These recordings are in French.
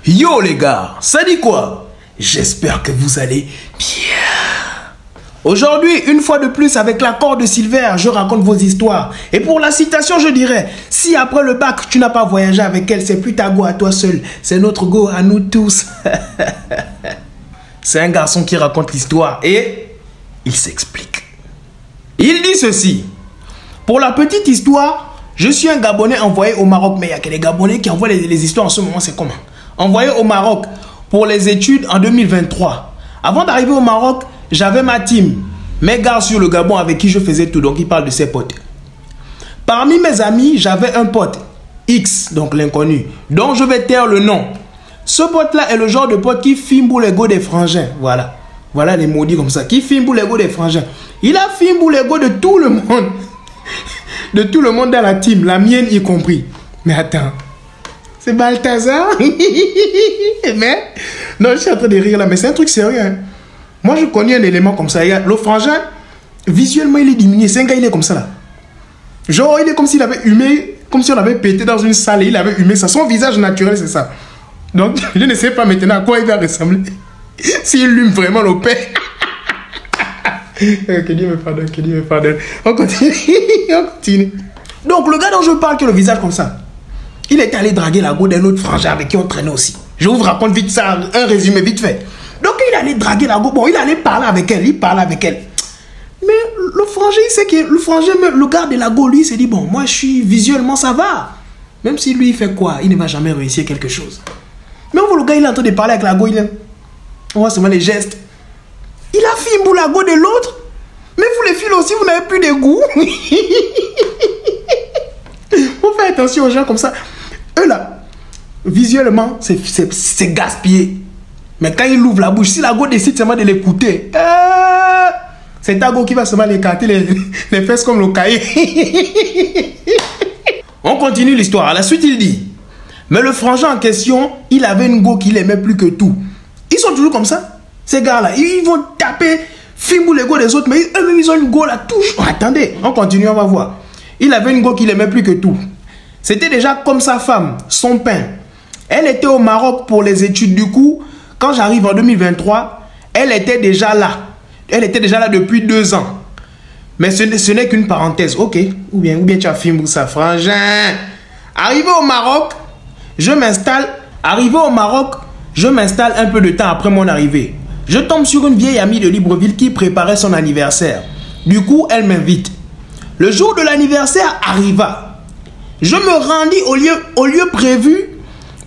Yo les gars, ça dit quoi? J'espère que vous allez bien. Aujourd'hui, une fois de plus, avec l'accord de Silver, je raconte vos histoires. Et pour la citation, je dirais, si après le bac, tu n'as pas voyagé avec elle, c'est plus ta go à toi seul, c'est notre go à nous tous. C'est un garçon qui raconte l'histoire et il s'explique. Il dit ceci. Pour la petite histoire, je suis un Gabonais envoyé au Maroc. Mais il y a que les Gabonais qui envoient les histoires en ce moment, c'est comment? Envoyé au Maroc pour les études en 2023. Avant d'arriver au Maroc, j'avais ma team, mes gars sur le Gabon avec qui je faisais tout. Donc il parle de ses potes. Parmi mes amis, j'avais un pote, X, donc l'inconnu, dont je vais taire le nom. Ce pote-là est le genre de pote qui filme pour les go des frangins. Voilà. Voilà les maudits comme ça. Qui filme pour les go des frangins. Il a filmé pour les go de tout le monde. De tout le monde dans la team, la mienne y compris. Mais attends. C'est Balthazar. Mais, non, je suis en train de rire là, mais c'est un truc sérieux. Hein. Moi, je connais un élément comme ça. Le frangin, visuellement, il est diminué. C'est un gars, il est comme ça là. Genre, il est comme s'il avait humé, comme si on avait pété dans une salle et il avait humé ça. Son visage naturel, c'est ça. Donc, je ne sais pas maintenant à quoi il va ressembler. S'il lume vraiment le père. Que Dieu me pardonne, que Dieu me pardonne. On continue, on continue. Donc, le gars dont je parle qui a le visage comme ça, il est allé draguer la go d'un autre frangin avec qui on traînait aussi. Je vous raconte vite ça, un résumé vite fait. Donc, il allait draguer la go. Bon, il allait parler avec elle. Il parlait avec elle. Mais le frangin, il sait que le frangin, le gars de la go, lui, il s'est dit, bon, moi, je suis visuellement, ça va. Même si lui, il fait quoi, il ne va jamais réussir quelque chose. Mais on voit le gars, il est en train de parler avec la go. On voit seulement les gestes. Il a filmé pour la go de l'autre. Mais vous, les filles aussi, vous n'avez plus de goût. Faut faire attention aux gens comme ça. Eux là, visuellement, c'est gaspillé. Mais quand il ouvre la bouche, si la go décide seulement de l'écouter, c'est ta go qui va seulement l'écarter les fesses comme le cahier. On continue l'histoire. À la suite, il dit, mais le frangin en question, il avait une go qu'il aimait plus que tout. Ils sont toujours comme ça. Ces gars-là, ils vont taper, filmer les go des autres, mais eux-mêmes, ils ont une go là, touche. Oh, attendez, on continue, on va voir. Il avait une go qu'il aimait plus que tout. C'était déjà comme sa femme, son pain. Elle était au Maroc pour les études. Du coup, quand j'arrive en 2023, elle était déjà là. Elle était déjà là depuis 2 ans. Mais ce n'est qu'une parenthèse. Ok, ou bien tu as filmé pour ça, frangin. Arrivé au Maroc, je m'installe. Arrivé au Maroc, je m'installe un peu de temps après mon arrivée. Je tombe sur une vieille amie de Libreville qui préparait son anniversaire. Du coup, elle m'invite. Le jour de l'anniversaire arriva. Je me rendis au lieu prévu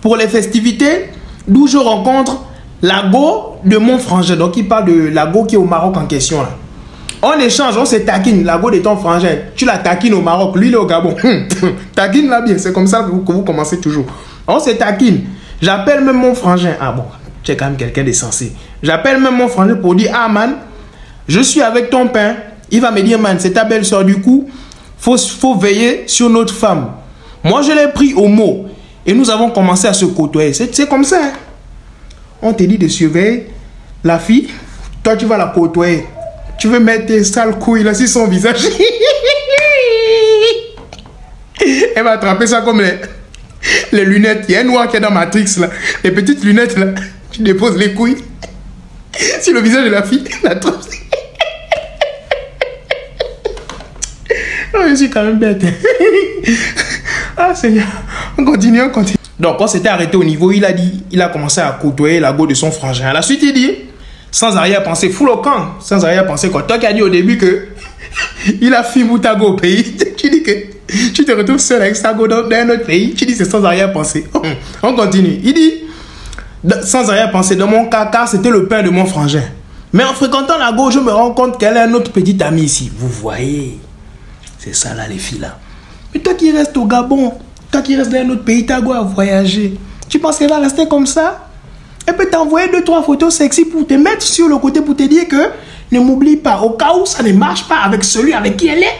pour les festivités, d'où je rencontre la go de mon frangin. Donc, il parle de la go qui est au Maroc en question. Là. On échange, on se taquine. La go de ton frangin, tu la taquines au Maroc, lui il est au Gabon. Taquine-la bien, c'est comme ça que vous commencez toujours. On se taquine. J'appelle même mon frangin. Ah bon, tu es quand même quelqu'un de sensé. J'appelle même mon frangin pour dire, ah man, je suis avec ton pain. Il va me dire, man, c'est ta belle-soeur. Du coup, faut veiller sur notre femme. Moi, je l'ai pris au mot. Et nous avons commencé à se côtoyer. C'est comme ça. Hein? On te dit de surveiller la fille. Toi, tu vas la côtoyer. Tu veux mettre tes sales couilles là sur son visage. Elle va attraper ça comme les lunettes. Il y a un noir qui est dans Matrix là. Les petites lunettes là. Tu déposes les couilles sur le visage de la fille. La troupe. Oh, je suis quand même bête. Ah Seigneur. On continue, on continue. Donc, quand c'était arrêté au niveau, il a commencé à côtoyer la go de son frangin. À la suite, il dit, sans arrière-pensée, full au camp, sans arrière-pensée, quoi. Toi qui as dit au début que il a filmé ta go au pays, tu dis que tu te retrouves seul avec sa go dans un autre pays, tu dis c'est sans arrière-pensée. On continue. Il dit, sans arrière-pensée, dans mon cas, car c'était le pain de mon frangin. Mais en fréquentant la go, je me rends compte qu'elle est un autre petit ami ici. Vous voyez, c'est ça là, les filles là. Mais toi qui restes au Gabon, toi qui restes dans un autre pays, ta go à voyager, tu penses qu'elle va rester comme ça? Elle peut t'envoyer 2-3 photos sexy pour te mettre sur le côté pour te dire que ne m'oublie pas. Au cas où ça ne marche pas avec celui avec qui elle est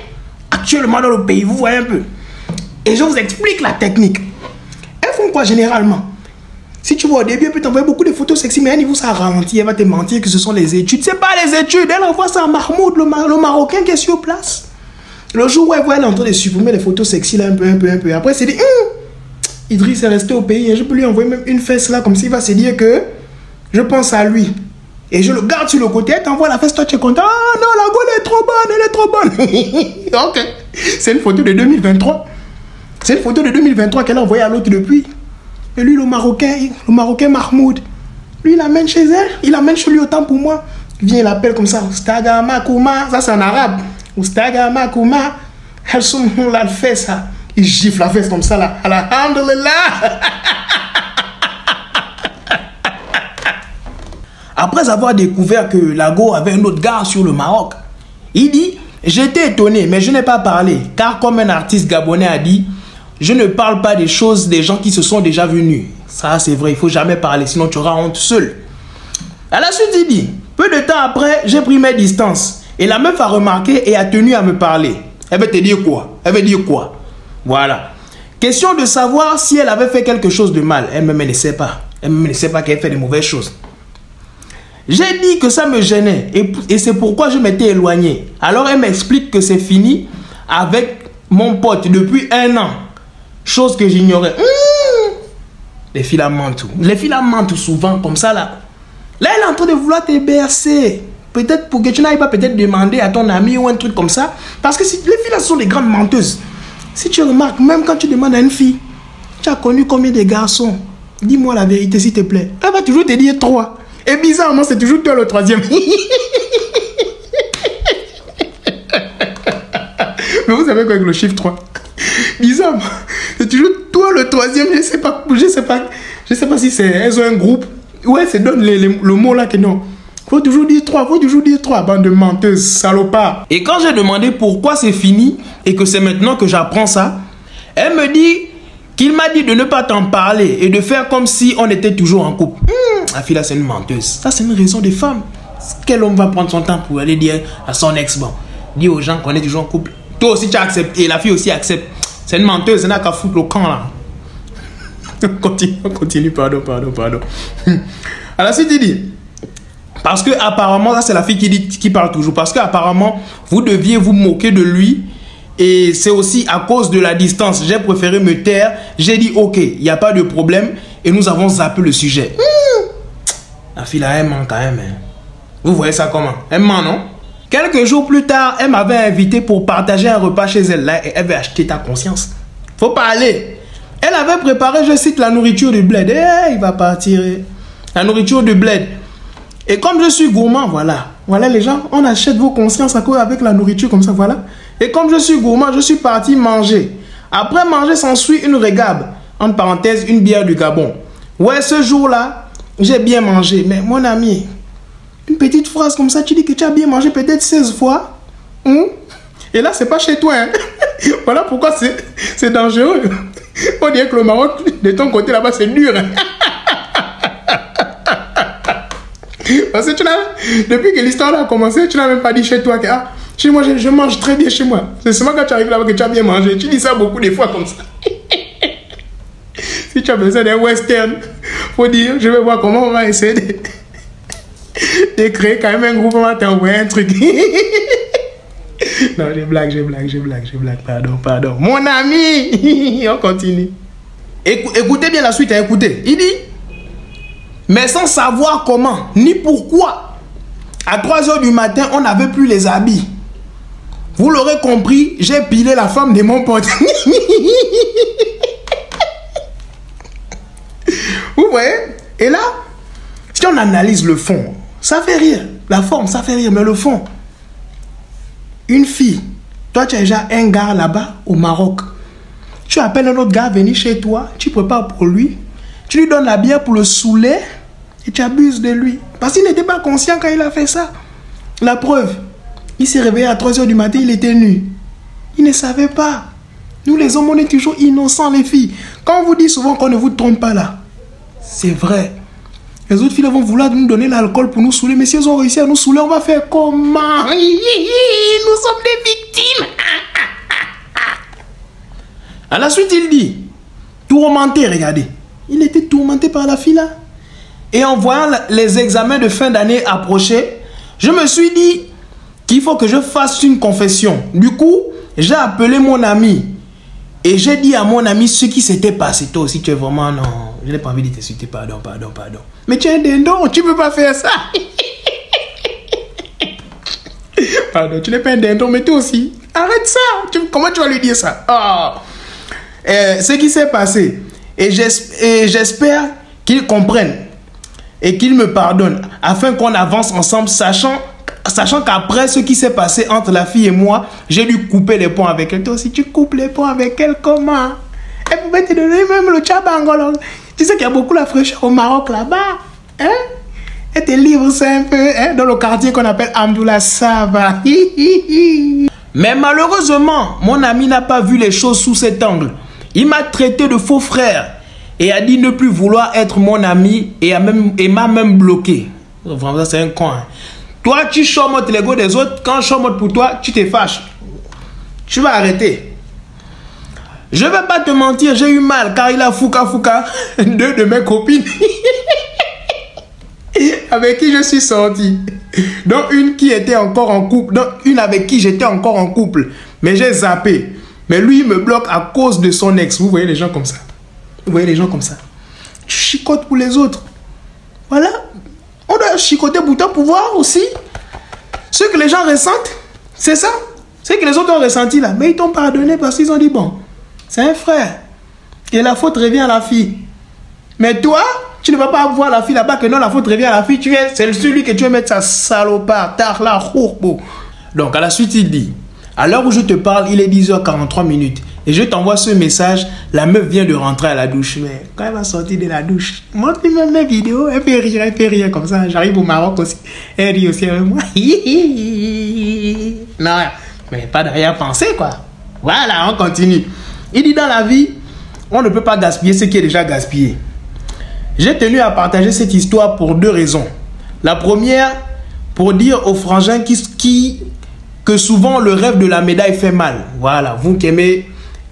actuellement dans le pays. Vous voyez un peu. Et je vous explique la technique. Elles font quoi généralement? Si tu vois au début, elle peut t'envoyer beaucoup de photos sexy, mais à un niveau ça ralentit. Elle va te mentir que ce sont les études. C'est pas les études. Elle envoie ça à Mahmoud, le Marocain qui est sur place. Le jour où elle voit, elle est en train de supprimer les photos sexy là un peu. Après, c'est dit, Idriss est resté au pays et je peux lui envoyer même une fesse là, comme s'il va se dire que je pense à lui. Et je le garde sur le côté, elle t'envoie la fesse, toi tu es content. Ah non, la Gaule est trop bonne, elle est trop bonne. Ok. C'est une photo de 2023. C'est une photo de 2023 qu'elle a envoyée à l'autre depuis. Et lui, le Marocain Mahmoud, lui, il l'amène chez elle, il l'amène chez lui autant pour moi. Il vient, il l'appelle comme ça, Oustaga Makouma, ça c'est en arabe. Oustaga Makouma, elle somme la fesse, ça. Il gifle la fesse comme ça là. Alhamdulillah. Après avoir découvert que Lago avait un autre gars sur le Maroc, il dit, j'étais étonné, mais je n'ai pas parlé. Car comme un artiste gabonais a dit, je ne parle pas des choses des gens qui se sont déjà venus. Ça c'est vrai, il ne faut jamais parler, sinon tu auras honte seul. À la suite, il dit, peu de temps après, j'ai pris mes distances. Et la meuf a remarqué et a tenu à me parler. Elle veut te dire quoi? Elle veut dire quoi? Voilà. Question de savoir si elle avait fait quelque chose de mal. Elle-même ne sait pas. Elle-même ne sait pas qu'elle fait de mauvaises choses. J'ai dit que ça me gênait et c'est pourquoi je m'étais éloigné. Alors elle m'explique que c'est fini avec mon pote depuis 1 an. Chose que j'ignorais. Les filles la mentent. Les filles la mentent souvent comme ça là. Là elle est en train de vouloir te bercer. Peut-être pour que tu n'ailles pas peut-être demander à ton ami ou un truc comme ça. Parce que les filles là sont des grandes menteuses. Si tu remarques, même quand tu demandes à une fille, tu as connu combien de garçons? Dis-moi la vérité s'il te plaît. Elle va toujours te dire 3. Et bizarrement, c'est toujours toi le 3e. Mais vous savez quoi avec le chiffre 3? Bizarrement, c'est toujours toi le 3e. Je sais pas si c'est elles ont un groupe. Ouais, c'est donne le mot là que non. Faut toujours dire 3, faut toujours dire 3. Bande de menteuses, salopards. Et quand j'ai demandé pourquoi c'est fini et que c'est maintenant que j'apprends ça, elle me dit qu'il m'a dit de ne pas t'en parler et de faire comme si on était toujours en couple. La fille là, c'est une menteuse. Ça, c'est une raison de femme. Quel homme va prendre son temps pour aller dire à son ex, bon, dire aux gens qu'on est toujours en couple. Toi aussi, tu as accepté et la fille aussi accepte. C'est une menteuse, elle n'a qu'à foutre le camp là. Continue, pardon. À la suite, il dit, parce que apparemment, là, c'est la fille qui parle toujours. Parce que apparemment, vous deviez vous moquer de lui. Et c'est aussi à cause de la distance. J'ai préféré me taire. J'ai dit, ok, il n'y a pas de problème. Et nous avons zappé le sujet. La fille là, elle ment quand même. Hein. Vous voyez ça comment? Elle ment, non? Quelques jours plus tard, elle m'avait invité pour partager un repas chez elle. Là, elle veut acheter ta conscience. Faut pas aller. Elle avait préparé, je cite, la nourriture du bled. Il va partir. La nourriture du bled. Et comme je suis gourmand, voilà. Voilà les gens, on achète vos consciences à quoi avec la nourriture comme ça, voilà. Et comme je suis gourmand, je suis parti manger. Après manger, s'ensuit une régabe. Entre parenthèses, une bière du Gabon. Ouais, ce jour-là, j'ai bien mangé. Mais mon ami, une petite phrase comme ça, tu dis que tu as bien mangé peut-être 16 fois. Et là, c'est pas chez toi. Hein? Voilà pourquoi c'est dangereux. On dirait que le Maroc, de ton côté là-bas, c'est dur. Hein? Parce que depuis que l'histoire a commencé, tu n'as même pas dit chez toi que chez moi, je mange très bien chez moi. C'est seulement quand tu arrives là-bas que tu as bien mangé. Tu dis ça beaucoup de fois comme ça. Si tu as besoin d'un western, faut dire, je vais voir comment on va essayer de créer quand même un groupe, on va t'envoyer un truc. Non, j'ai blague. Pardon. Mon ami, on continue. Écoutez bien la suite, écoutez. Il dit, mais sans savoir comment, ni pourquoi, à 3 h du matin, on n'avait plus les habits. Vous l'aurez compris, j'ai pilé la femme de mon pote. Vous voyez? Et là, si on analyse le fond, ça fait rire. La forme, ça fait rire, mais le fond. Une fille, toi tu as déjà un gars là-bas au Maroc. Tu appelles un autre gars à venir chez toi, tu prépares pour lui, tu lui donnes la bière pour le saouler et tu abuses de lui. Parce qu'il n'était pas conscient quand il a fait ça. La preuve, il s'est réveillé à 3 h du matin, il était nu. Il ne savait pas. Nous les hommes, on est toujours innocents les filles. Quand on vous dit souvent qu'on ne vous trompe pas là, c'est vrai. Les autres filles vont vouloir nous donner l'alcool pour nous saouler. Mais si elles ont réussi à nous saouler, on va faire comment? Nous sommes des victimes. À la suite, il dit, tourmenté, regardez. Il était tourmenté par la fille là. Et en voyant les examens de fin d'année approcher, je me suis dit qu'il faut que je fasse une confession. Du coup, j'ai appelé mon ami. Et j'ai dit à mon ami ce qui s'était passé. Toi aussi, tu es vraiment... Non, je n'ai pas envie de t'insulter. Pardon. Mais tu es un dindon, tu ne peux pas faire ça. Pardon, tu n'es pas un dindon, mais toi aussi. Arrête ça. Comment tu vas lui dire ça? Ce qui s'est passé. Et j'espère qu'il comprenne. Et qu'il me pardonne. Afin qu'on avance ensemble, sachant qu'après ce qui s'est passé entre la fille et moi, j'ai dû couper les ponts avec elle. Toi aussi, tu coupes les ponts avec elle, comment? Elle pouvait te donner même le tchabangolo. Tu sais qu'il y a beaucoup la fraîcheur au Maroc là-bas. Hein? Elle te livre ça un peu, hein? Dans le quartier qu'on appelle Amdoula Sava. Mais malheureusement, mon ami n'a pas vu les choses sous cet angle. Il m'a traité de faux frère et a dit ne plus vouloir être mon ami et m'a même bloqué. Vraiment, c'est un con. Hein? Toi, tu chomotes l'ego des autres. Quand je chomote pour toi, tu te fâches. Tu vas arrêter. Je ne vais pas te mentir, j'ai eu mal car il a fouka deux de mes copines avec qui je suis sorti. Donc une qui était encore en couple, donc une avec qui j'étais encore en couple. Mais j'ai zappé. Mais lui, il me bloque à cause de son ex. Vous voyez les gens comme ça. Vous voyez les gens comme ça. Tu chicotes pour les autres. Voilà. On doit chicoter pour toi pour voir aussi ce que les gens ressentent. C'est ça. Ce que les autres ont ressenti là. Mais ils t'ont pardonné parce qu'ils ont dit bon, c'est un frère. Et la faute revient à la fille. Mais toi, tu ne vas pas voir la fille là-bas que non, la faute revient à la fille. C'est celui que tu veux mettre sa salopard. Tard là, rourbo. Donc à la suite, il dit, à l'heure où je te parle, il est 10h43 minutes. Et je t'envoie ce message. La meuf vient de rentrer à la douche. Mais quand elle va sortir de la douche, montre-lui même mes vidéos. Elle fait rire comme ça. J'arrive au Maroc aussi. Elle rit aussi avec moi. Non, mais pas d'arrière-pensée quoi. Voilà, on continue. Il dit dans la vie, on ne peut pas gaspiller ce qui est déjà gaspillé. J'ai tenu à partager cette histoire pour deux raisons. La première, pour dire aux frangins que souvent le rêve de la médaille fait mal. Voilà, vous qui aimez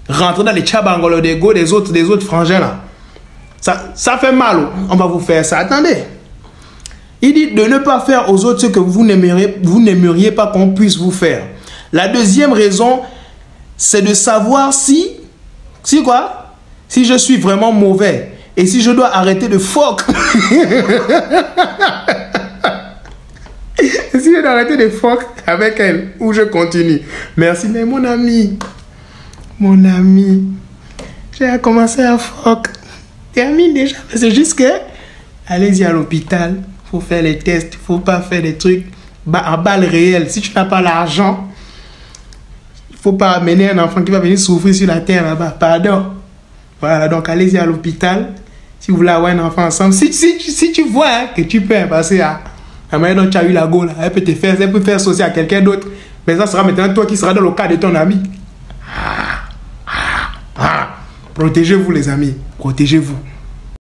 rentrer dans les tchabangolo d'ego des autres frangins là. Ça fait mal, on va vous faire ça. Attendez. Il dit de ne pas faire aux autres ce que vous n'aimeriez pas qu'on puisse vous faire. La deuxième raison, c'est de savoir si je suis vraiment mauvais et si je dois arrêter de fuck. Si je dois arrêter de fuck avec elle ou je continue. Merci, mais mon ami, j'ai commencé à fuck. Termine déjà. C'est juste que, allez-y à l'hôpital, faut faire les tests, faut pas faire des trucs en balles réelles. Si tu n'as pas l'argent, il faut pas amener un enfant qui va venir souffrir sur la terre là-bas. Pardon. Voilà, donc allez-y à l'hôpital. Si vous voulez avoir un enfant ensemble, si tu vois hein, que tu peux passer à la manière dont tu as eu la go, là, elle peut faire associer à quelqu'un d'autre. Mais ça sera maintenant toi qui seras dans le cas de ton ami. Protégez-vous les amis, protégez-vous.